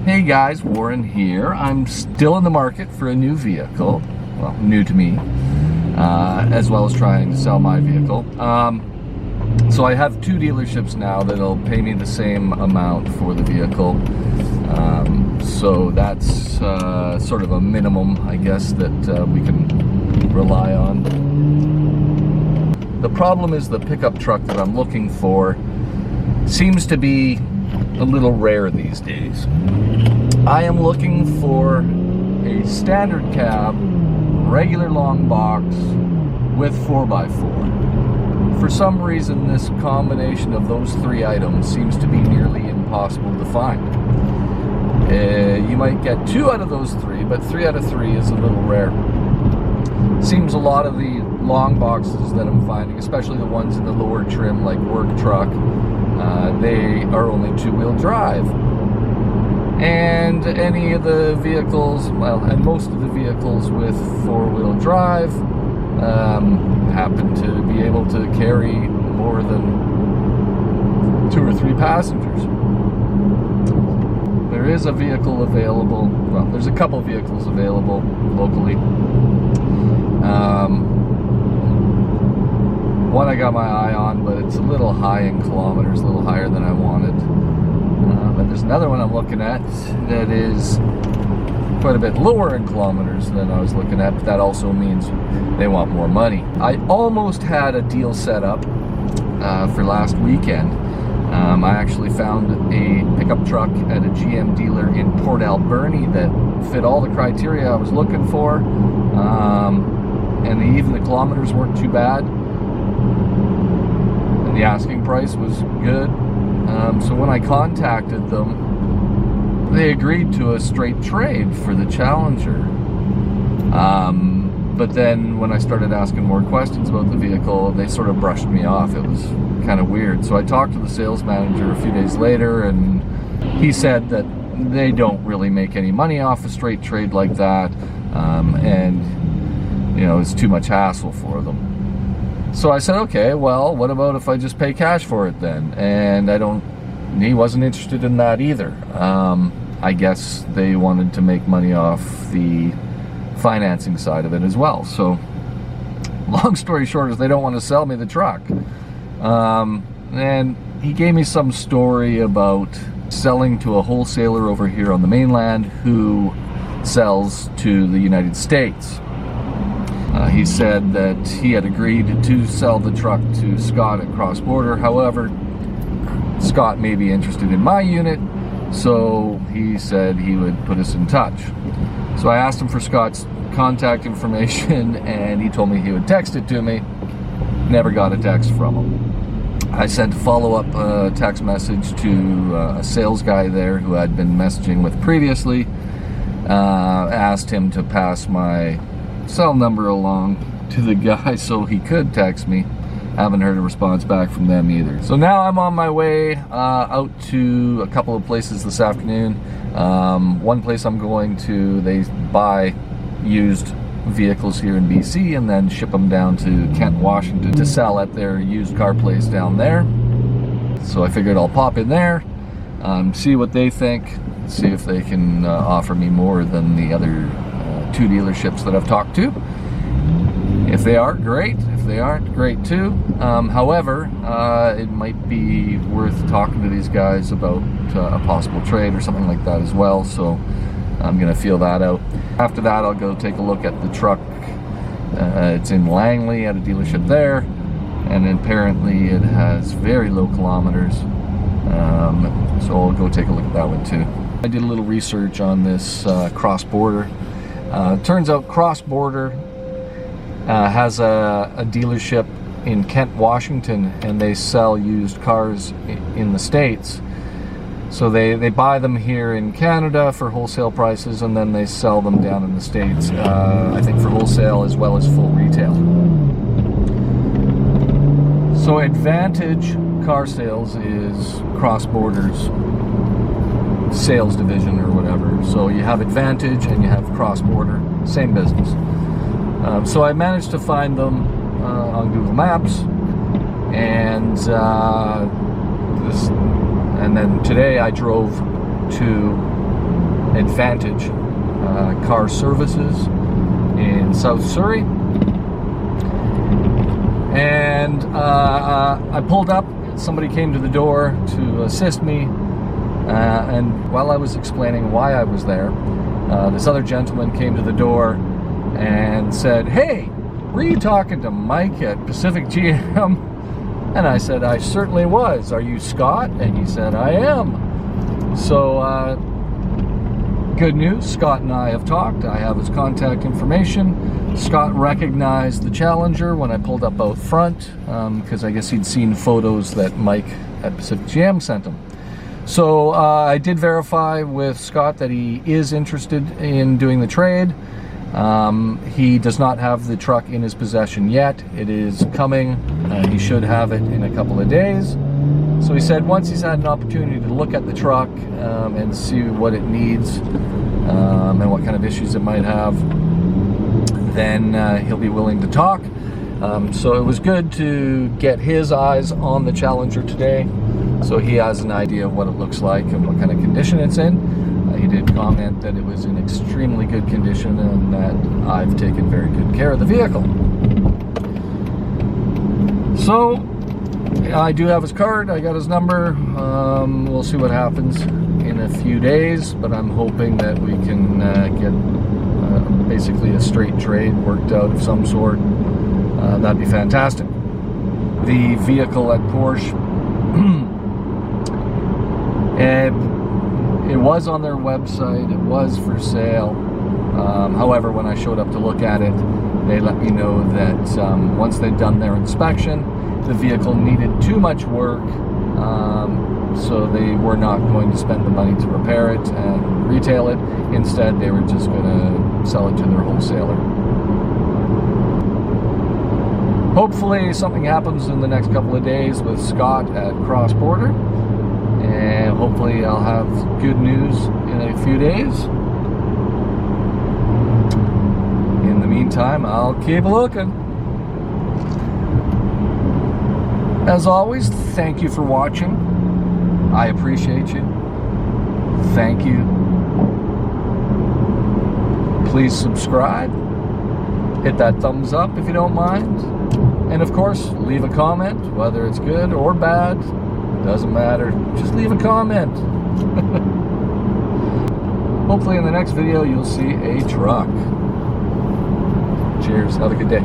Hey guys, Warren here. I'm still in the market for a new vehicle. Well, new to me, as well as trying to sell my vehicle. So I have two dealerships now that'll pay me the same amount for the vehicle. So that's sort of a minimum, I guess, that we can rely on. The problem is the pickup truck that I'm looking for seems to be a little rare these days. I am looking for a standard cab, regular long box with 4x4. For some reason, this combination of those three items seems to be nearly impossible to find. You might get two out of those three, but 3 out of 3 is a little rare. Seems a lot of the long boxes that I'm finding, especially the ones in the lower trim like work truck, they are only 2-wheel drive. And any of the vehicles, well, and most of the vehicles with 4-wheel drive happen to be able to carry more than 2 or 3 passengers. There is a vehicle available, well, there's a couple vehicles available locally. One I got my eye on, but it's a little high in kilometers, a little higher than I wanted. And there's another one I'm looking at that is quite a bit lower in kilometers than I was looking at, but that also means they want more money. I almost had a deal set up for last weekend. I actually found a pickup truck at a GM dealer in Port Alberni that fit all the criteria I was looking for, and even the kilometers weren't too bad, and the asking price was good. So when I contacted them, they agreed to a straight trade for the Challenger. But then when I started asking more questions about the vehicle, they sort of brushed me off. It was kind of weird. So I talked to the sales manager a few days later, and he said that they don't really make any money off a straight trade like that, and you know, it's too much hassle for them. So I said, okay, well, what about if I just pay cash for it then? And he wasn't interested in that either. I guess they wanted to make money off the financing side of it as well. So long story short is they don't want to sell me the truck. And he gave me some story about selling to a wholesaler over here on the mainland who sells to the United States. He said that he had agreed to sell the truck to Scott at Cross Border. However, Scott may be interested in my unit, so he said he would put us in touch. So I asked him for Scott's contact information, and he told me he would text it to me. Never got a text from him. I sent a follow-up text message to a sales guy there who I'd been messaging with previously. Asked him to pass my cell number along to the guy so he could text me. Haven't heard a response back from them either. So now I'm on my way out to a couple of places this afternoon. One place I'm going to, they buy used vehicles here in BC and then ship them down to Kent, Washington to sell at their used car place down there. So I figured I'll pop in there, see what they think, see if they can offer me more than the other 2 dealerships that I've talked to. If they are, great. If they aren't, great too. However, it might be worth talking to these guys about a possible trade or something like that as well. So I'm gonna feel that out. After that, I'll go take a look at the truck. It's in Langley at a dealership there, and apparently it has very low kilometers. So I'll go take a look at that one too. I did a little research on this Cross Border. Turns out Cross Border has a dealership in Kent, Washington, and they sell used cars in the States. So they buy them here in Canada for wholesale prices, and then they sell them down in the States, I think for wholesale as well as full retail. So Advantage Car Sales is Cross Border's sales division or whatever. So you have Advantage and you have Cross Border, same business. So I managed to find them on Google Maps, and then today I drove to Advantage Car Services in South Surrey. And I pulled up. Somebody came to the door to assist me, and while I was explaining why I was there, this other gentleman came to the door and said, "Hey, were you talking to Mike at Pacific GM?" And I said, "I certainly was. Are you Scott?" And he said, "I am." So, good news, Scott and I have talked. I have his contact information. Scott recognized the Challenger when I pulled up out front, because I guess he'd seen photos that Mike at Pacific GM sent him. So I did verify with Scott that he is interested in doing the trade. He does not have the truck in his possession yet. It is coming. He should have it in a couple of days. So he said once he's had an opportunity to look at the truck and see what it needs and what kind of issues it might have, then he'll be willing to talk. So it was good to get his eyes on the Challenger today, so he has an idea of what it looks like and what kind of condition it's in. He did comment that it was in extremely good condition and that I've taken very good care of the vehicle. So I do have his card, I got his number. We'll see what happens in a few days, but I'm hoping that we can get basically a straight trade worked out of some sort. That'd be fantastic. The vehicle at Porsche, it was on their website, it was for sale. However, when I showed up to look at it, they let me know that once they'd done their inspection, the vehicle needed too much work, so they were not going to spend the money to repair it and retail it. Instead, they were just going to sell it to their wholesaler. Hopefully something happens in the next couple of days with Scott at Cross Border, and hopefully I'll have good news in a few days. In the meantime, I'll keep looking. As always, thank you for watching. I appreciate you. Thank you. Please subscribe. Hit that thumbs up if you don't mind. And of course, leave a comment, whether it's good or bad. Doesn't matter. Just leave a comment. Hopefully in the next video you'll see a truck. Cheers. Have a good day.